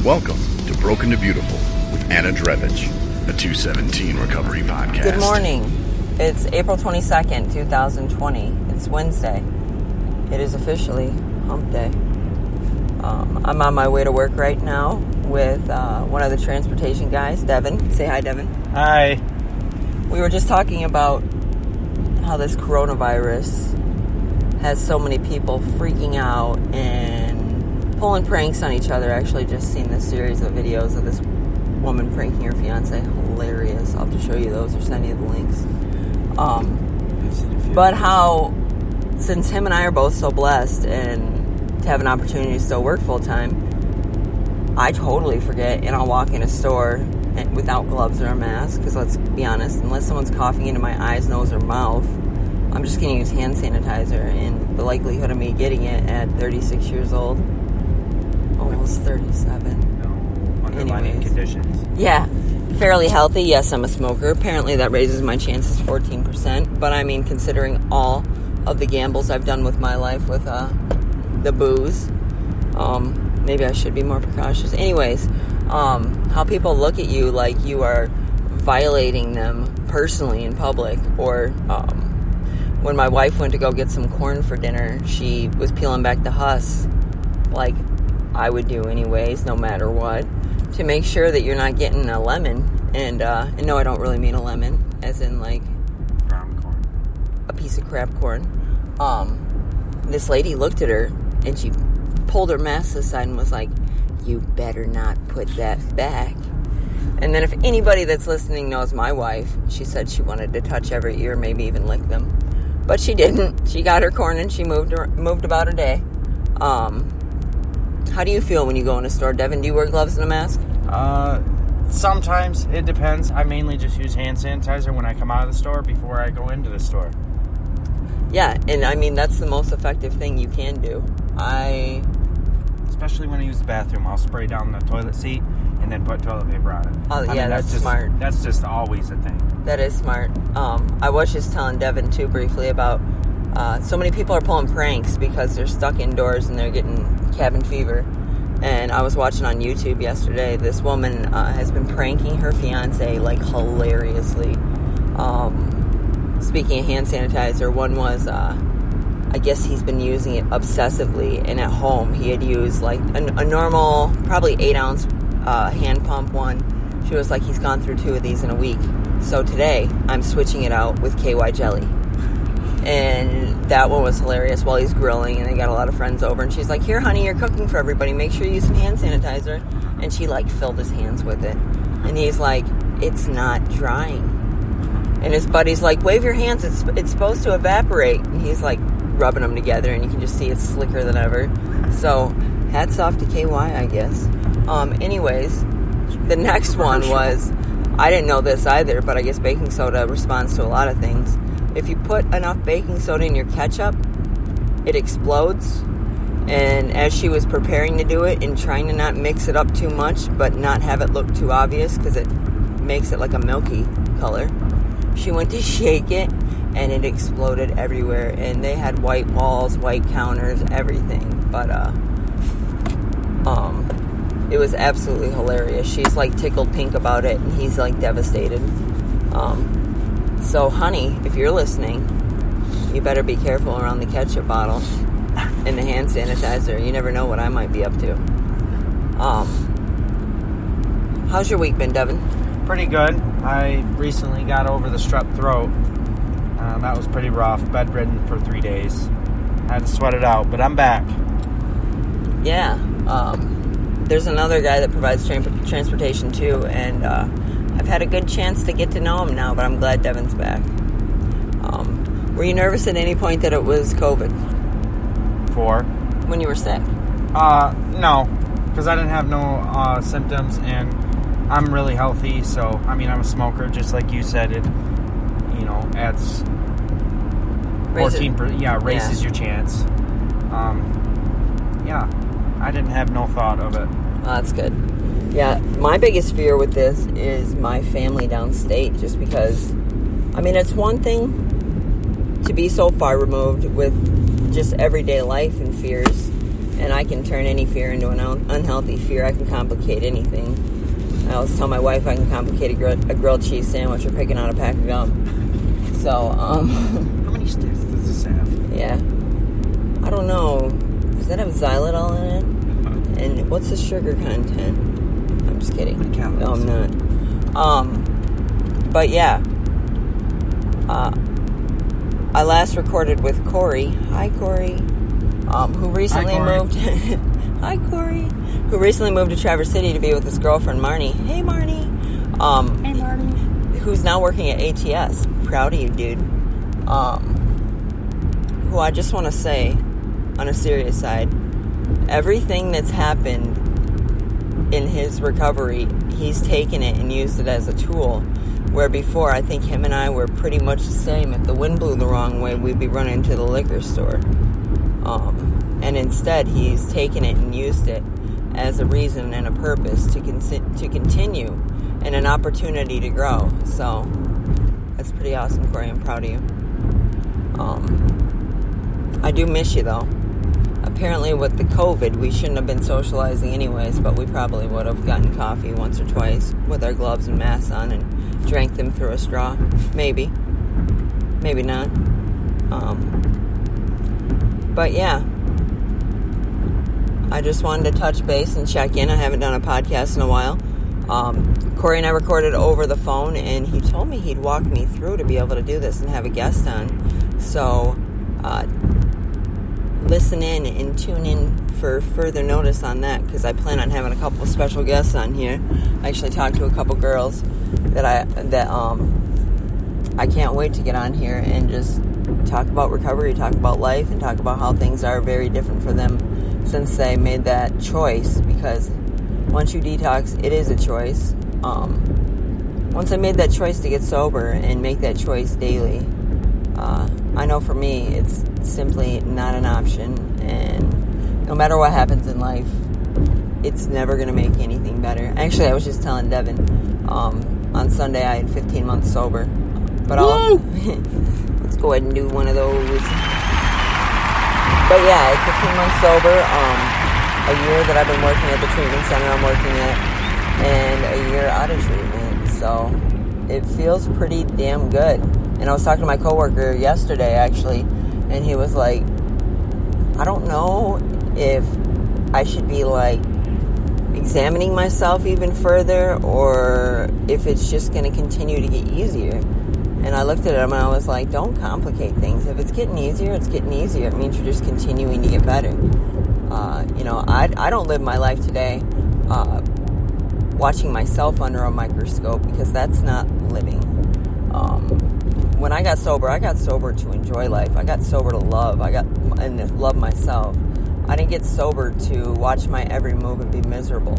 Welcome to Broken to Beautiful with Anna Drevich, a 217 recovery podcast. Good morning. It's April 22nd, 2020. It's Wednesday. It is officially hump day. I'm on my way to work right now with one of the transportation guys, Devin. Say hi, Devin. Hi. We were just talking about how this coronavirus has so many people freaking out and pulling pranks on each other. I actually just seen this series of videos of this woman pranking her fiance. Hilarious. I'll have to show you those or send you the links. But how, since him and I are both so blessed and to have an opportunity to still work full time, I totally forget and I'll walk in a store without gloves or a mask, because let's be honest, unless someone's coughing into my eyes, nose, or mouth, I'm just going to use hand sanitizer, and the likelihood of me getting it at 36 years old, almost 37. No underlying conditions. Yeah, fairly healthy. Yes, I'm a smoker. Apparently that raises my chances 14%, but I mean, considering all of the gambles I've done with my life with the booze, maybe I should be more precautious. Anyways, how people look at you like you are violating them personally in public, or when my wife went to go get some corn for dinner, she was peeling back the husks like I would do anyways, no matter what, to make sure that you're not getting a lemon. And no, I don't really mean a lemon, as in like Brown corn. a piece of crab corn. This lady looked at her and she pulled her mask aside and was like, "You better not put that back." And then if anybody that's listening knows my wife, she said she wanted to touch every ear, maybe even lick them. But she didn't. She got her corn and she moved about her day. How do you feel when you go in a store, Devin? Do you wear gloves and a mask? Sometimes. It depends. I mainly just use hand sanitizer when I come out of the store before I go into the store. Yeah, and I mean, that's the most effective thing you can do. Especially when I use the bathroom, I'll spray down the toilet seat and then put toilet paper on it. Oh, yeah, that's smart. That's just always a thing. That is smart. I was just telling Devin, too, briefly about so many people are pulling pranks because they're stuck indoors and they're getting cabin fever. And I was watching on YouTube yesterday. This woman has been pranking her fiance, like, hilariously. Speaking of hand sanitizer, one was, I guess he's been using it obsessively. And at home, he had used, like, a normal, probably 8-ounce hand pump one. She was like, he's gone through 2 of these in a week. So today, I'm switching it out with KY jelly. And that one was hilarious while he's grilling, and they got a lot of friends over. And she's like, "Here, honey, you're cooking for everybody. Make sure you use some hand sanitizer." And she, like, filled his hands with it. And he's like, "It's not drying." And his buddy's like, "Wave your hands. It's supposed to evaporate." And he's, like, rubbing them together, and you can just see it's slicker than ever. So, hats off to KY, I guess. Anyways, the next one was, I didn't know this either, but I guess baking soda responds to a lot of things. If you put enough baking soda in your ketchup, it explodes. And as she was preparing to do it and trying to not mix it up too much, but not have it look too obvious because it makes it like a milky color, she went to shake it and it exploded everywhere. And they had white walls, white counters, everything. But it was absolutely hilarious. She's like tickled pink about it, and he's like devastated. So, honey, if you're listening, you better be careful around the ketchup bottle and the hand sanitizer. You never know what I might be up to. How's your week been, Devin? Pretty good. I recently got over the strep throat. That was pretty rough. Bedridden for 3 days. Had to sweat it out, but I'm back. Yeah. There's another guy that provides transportation, too, and I've had a good chance to get to know him now, but I'm glad Devin's back. Were you nervous at any point that it was COVID? For? When you were sick? No, because I didn't have no symptoms, and I'm really healthy. So, I mean, I'm a smoker, just like you said. It, adds 14%. Yeah, raises your chance. Yeah, I didn't have no thought of it. Oh, that's good. Yeah, my biggest fear with this is my family downstate, just because, I mean, it's one thing to be so far removed with just everyday life and fears, And I can turn any fear into an unhealthy fear. I can complicate anything. I always tell my wife I can complicate a grilled cheese sandwich or picking out a pack of gum. So, How many sticks does this have? yeah. I don't know. Does that have xylitol in it? And what's the sugar content? I'm just kidding. The calories. No, I'm not. But yeah. I last recorded with Corey. Hi, Corey. Who recently moved. Hi, Corey. Who recently moved to Traverse City to be with his girlfriend, Marnie. Hey, Marnie. Hey, Marty. Who's now working at ATS. Proud of you, dude. Who I just want to say, on a serious side, everything that's happened in his recovery, he's taken it and used it as a tool. Where before, I think him and I were pretty much the same. If the wind blew the wrong way, we'd be running to the liquor store. And instead, he's taken it and used it as a reason and a purpose to continue and an opportunity to grow. So, that's pretty awesome, Corey. I'm proud of you. I do miss you, though. Apparently, with the COVID, we shouldn't have been socializing anyways, but we probably would have gotten coffee once or twice with our gloves and masks on and drank them through a straw. Maybe. Maybe not. But yeah. I just wanted to touch base and check in. I haven't done a podcast in a while. Corey and I recorded over the phone, and he told me he'd walk me through to be able to do this and have a guest on. So, listen in and tune in for further notice on that, because I plan on having a couple of special guests on here. I actually talked to a couple girls that I can't wait to get on here and just talk about recovery, talk about life, and talk about how things are very different for them since they made that choice. Because once you detox, it is a choice. Once I made that choice to get sober and make that choice daily, I know for me it's simply not an option, and no matter what happens in life, it's never going to make anything better. Actually, I was just telling Devin, on Sunday I had 15 months sober, but let's go ahead and do one of those. But yeah, 15 months sober, a year that I've been working at the treatment center I'm working at, and a year out of treatment, so it feels pretty damn good. And I was talking to my coworker yesterday, actually, and he was like, I don't know if I should be, like, examining myself even further, or if it's just going to continue to get easier. And I looked at him and I was like, don't complicate things. If it's getting easier, it's getting easier. It means you're just continuing to get better. I don't live my life today watching myself under a microscope, because that's not living. When I got sober to enjoy life. I got sober to love. And love myself. I didn't get sober to watch my every move and be miserable.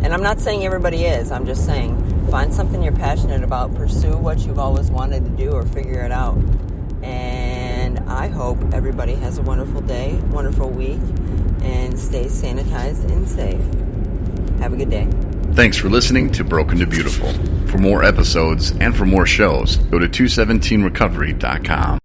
And I'm not saying everybody is. I'm just saying, find something you're passionate about. Pursue what you've always wanted to do, or figure it out. And I hope everybody has a wonderful day, wonderful week, and stay sanitized and safe. Have a good day. Thanks for listening to Broken to Beautiful. For more episodes and for more shows, go to 217recovery.com.